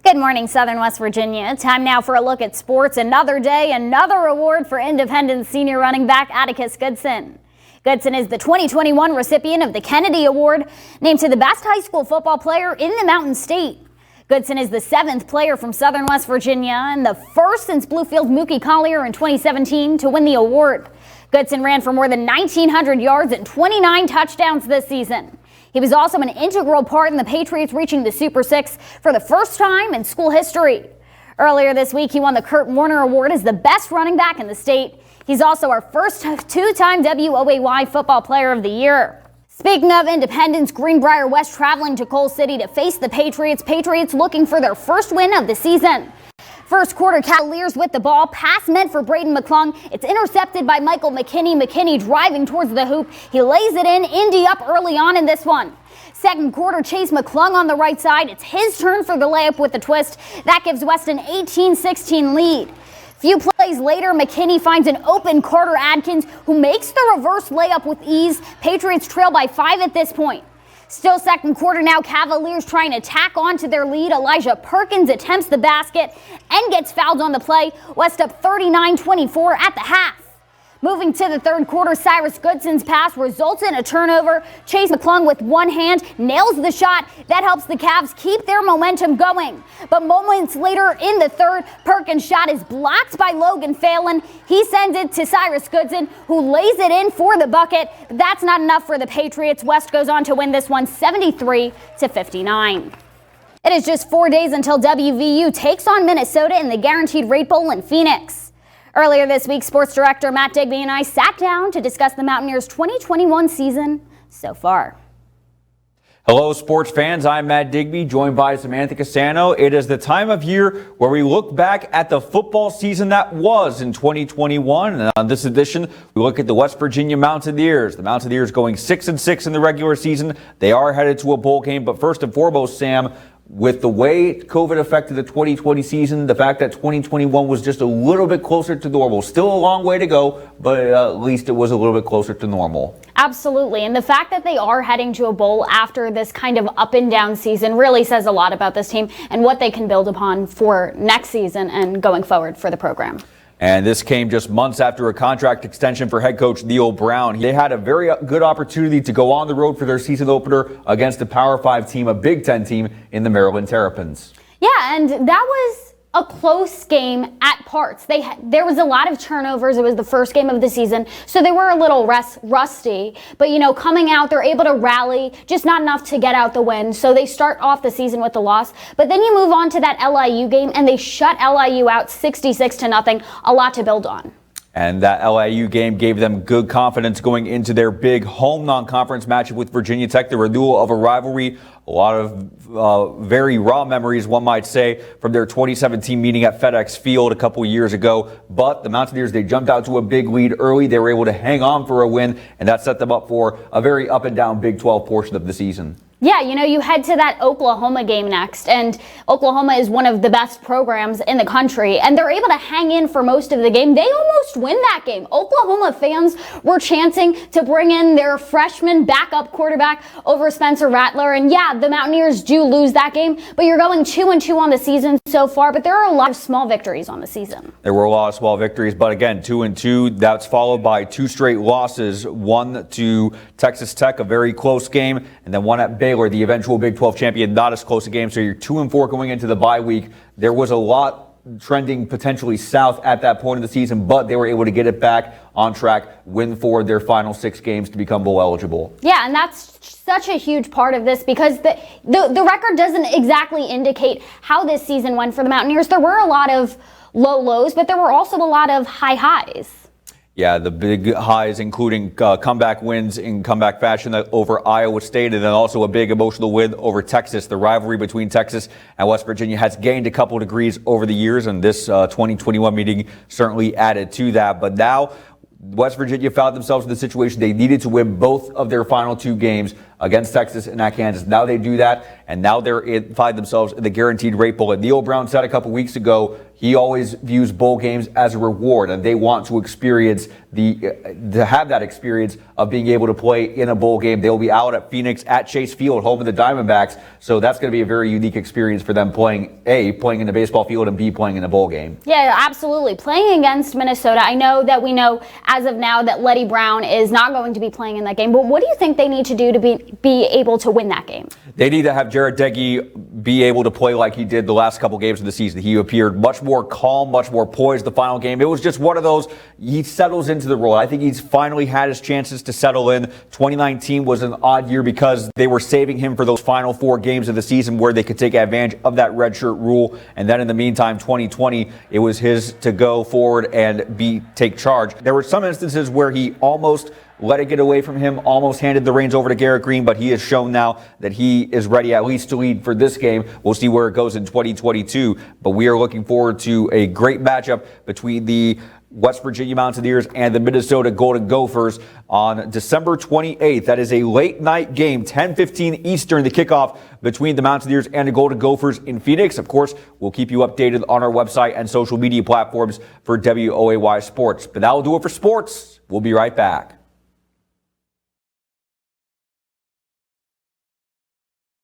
Good morning, Southern West Virginia. Time now for a look at sports. Another day, another award for Independent senior running back Atticus Goodson. Goodson is the 2021 recipient of the Kennedy Award, named to the best high school football player in the Mountain State. Goodson is the 7th player from Southern West Virginia and the first since Bluefield Mookie Collier in 2017 to win the award. Goodson ran for more than 1,900 yards and 29 touchdowns this season. He was also an integral part in the Patriots reaching the Super Six for the first time in school history. Earlier this week, he won the Kurt Warner Award as the best running back in the state. He's also our first two-time WOAY Football Player of the Year. Speaking of Independence, Greenbrier West traveling to Coal City to face the Patriots. Patriots looking for their first win of the season. First quarter, Cavaliers with the ball. Pass meant for Braden McClung. It's intercepted by Michael McKinney. McKinney driving towards the hoop. He lays it in. Indy up early on in this one. Second quarter, Chase McClung on the right side. It's his turn for the layup with the twist. That gives West an 18-16 lead. Few plays later, McKinney finds an open Carter Adkins, who makes the reverse layup with ease. Patriots trail by 5 at this point. Still second quarter now, Cavaliers trying to tack on to their lead. Elijah Perkins attempts the basket and gets fouled on the play. West up 39-24 at the half. Moving to the third quarter, Cyrus Goodson's pass results in a turnover. Chase McClung with one hand nails the shot. That helps the Cavs keep their momentum going. But moments later in the third, Perkins' shot is blocked by Logan Phelan. He sends it to Cyrus Goodson, who lays it in for the bucket. But that's not enough for the Patriots. West goes on to win this one 73-59. It is just 4 days until WVU takes on Minnesota in the Guaranteed Rate Bowl in Phoenix. Earlier this week, sports director Matt Digby and I sat down to discuss the Mountaineers' 2021 season so far. Hello, sports fans. I'm Matt Digby, joined by Samantha Casano. It is the time of year where we look back at the football season that was in 2021. And on this edition, we look at the West Virginia Mountaineers. The Mountaineers going 6-6 in the regular season. They are headed to a bowl game. But first and foremost, Sam, with the way COVID affected the 2020 season, the fact that 2021 was just a little bit closer to normal. Still a long way to go, but at least it was a little bit closer to normal. Absolutely. And the fact that they are heading to a bowl after this kind of up and down season really says a lot about this team and what they can build upon for next season and going forward for the program. And this came just months after a contract extension for head coach Neil Brown. They had a very good opportunity to go on the road for their season opener against a Power 5 team, a Big Ten team in the Maryland Terrapins. Yeah, and that was a close game at parts. There was a lot of turnovers. It was the first game of the season, so they were a little rusty. But, you know, coming out, they're able to rally, just not enough to get out the win. So they start off the season with the loss. But then you move on to that LIU game, and they shut LIU out 66-0. A lot to build on. And that LIU game gave them good confidence going into their big home non-conference matchup with Virginia Tech, the renewal of a rivalry. A lot of very raw memories, one might say, from their 2017 meeting at FedEx Field a couple years ago. But the Mountaineers, they jumped out to a big lead early. They were able to hang on for a win, and that set them up for a very up and down Big 12 portion of the season. Yeah, you know, you head to that Oklahoma game next, and Oklahoma is one of the best programs in the country, and they're able to hang in for most of the game. They almost win that game. Oklahoma fans were chanting to bring in their freshman backup quarterback over Spencer Rattler, and yeah, the Mountaineers do lose that game, but you're going 2-2 on the season so far, but there are a lot of small victories on the season. There were a lot of small victories, but again, 2-2, that's followed by 2 straight losses, one to Texas Tech, a very close game, and then one at Baylor, the eventual Big 12 champion, not as close a game. So you're 2-4 going into the bye week. There was a lot trending potentially south at that point of the season, but they were able to get it back on track, win for their final 6 games to become bowl eligible. Yeah, and that's such a huge part of this because the record doesn't exactly indicate how this season went for the Mountaineers. There were a lot of low lows, but there were also a lot of high highs. Yeah, the big highs, including comeback wins in comeback fashion over Iowa State, and then also a big emotional win over Texas. The rivalry between Texas and West Virginia has gained a couple degrees over the years, and this 2021 meeting certainly added to that. But now West Virginia found themselves in the situation they needed to win both of their final 2 games against Texas and at Kansas. Now they do that, and now find themselves in the guaranteed rate bowl. And Neil Brown said a couple weeks ago he always views bowl games as a reward, and they want to have that experience of being able to play in a bowl game. They'll be out at Phoenix at Chase Field, home of the Diamondbacks. So that's going to be a very unique experience for them playing in the baseball field and B, playing in a bowl game. Yeah, absolutely. Playing against Minnesota, I know that we know as of now that Letty Brown is not going to be playing in that game, but what do you think they need to do to be able to win that game? They need to have Jared Degge be able to play like he did the last couple games of the season. He appeared much more calm, much more poised the final game. It was just one of those, he settles into the role. I think he's finally had his chances to settle in. 2019 was an odd year because they were saving him for those final 4 games of the season where they could take advantage of that redshirt rule. And then in the meantime, 2020, it was his to go forward and take charge. There were some instances where he almost let it get away from him, almost handed the reins over to Garrett Green, but he has shown now that he is ready at least to lead for this game. We'll see where it goes in 2022, but we are looking forward to a great matchup between the West Virginia Mountaineers and the Minnesota Golden Gophers on December 28th. That is a late night game, 10:15 Eastern, the kickoff between the Mountaineers and the Golden Gophers in Phoenix. Of course, we'll keep you updated on our website and social media platforms for WOAY Sports. But that will do it for sports. We'll be right back.